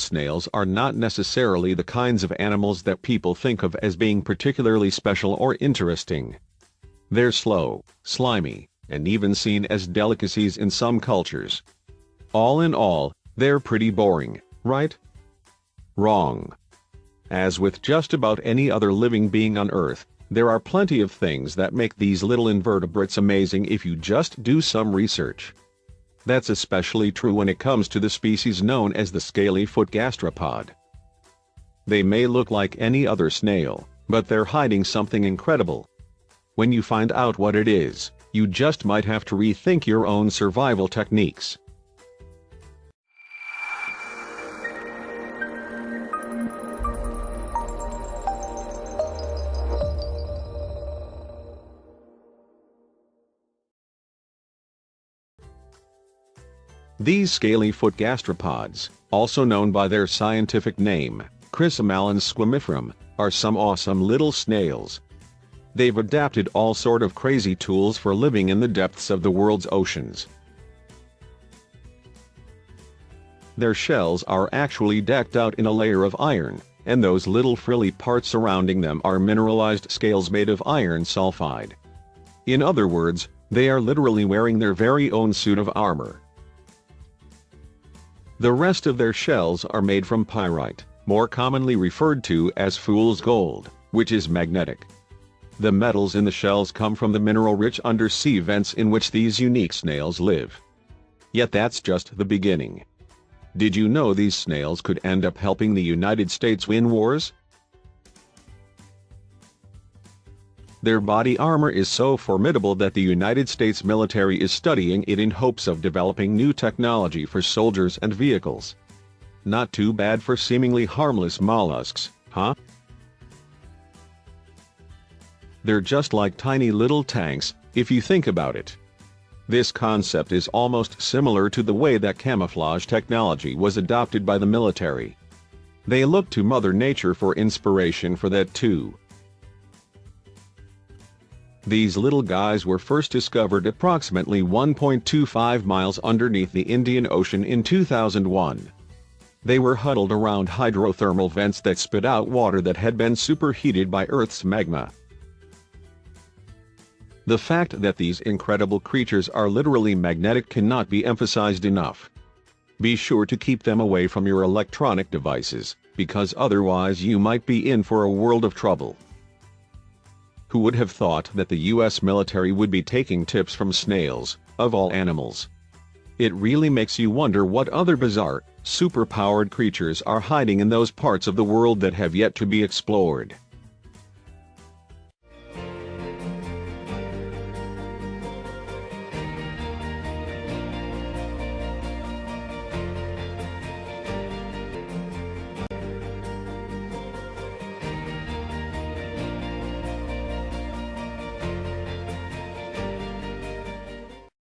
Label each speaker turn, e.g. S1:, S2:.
S1: snails are not necessarily the kinds of animals that people think of as being particularly special or interesting. They're slow, slimy, and even seen as delicacies in some cultures. All in all, they're pretty boring, right? Wrong. As with just about any other living being on Earth, there are plenty of things that make these little invertebrates amazing if you just do some research. That's especially true when it comes to the species known as the scaly-foot gastropod. They may look like any other snail, but they're hiding something incredible. When you find out what it is, you just might have to rethink your own survival techniques. These scaly-foot gastropods, also known by their scientific name, Chrysomalans squamiferum, are some awesome little snails. They've adapted all sort of crazy tools for living in the depths of the world's oceans. Their shells are actually decked out in a layer of iron, and those little frilly parts surrounding them are mineralized scales made of iron sulfide. In other words, they are literally wearing their very own suit of armor. The rest of their shells are made from pyrite, more commonly referred to as fool's gold, which is magnetic. The metals in the shells come from the mineral-rich undersea vents in which these unique snails live. Yet that's just the beginning. Did you know these snails could end up helping the United States win wars? Their body armor is so formidable that the United States military is studying it in hopes of developing new technology for soldiers and vehicles. Not too bad for seemingly harmless mollusks, huh? They're just like tiny little tanks, if you think about it. This concept is almost similar to the way that camouflage technology was adopted by the military. They look to Mother Nature for inspiration for that too. These little guys were first discovered approximately 1.25 miles underneath the Indian Ocean in 2001. They were huddled around hydrothermal vents that spit out water that had been superheated by Earth's magma. The fact that these incredible creatures are literally magnetic cannot be emphasized enough. Be sure to keep them away from your electronic devices, because otherwise you might be in for a world of trouble. Who would have thought that the US military would be taking tips from snails, of all animals? It really makes you wonder what other bizarre, super-powered creatures are hiding in those parts of the world that have yet to be explored.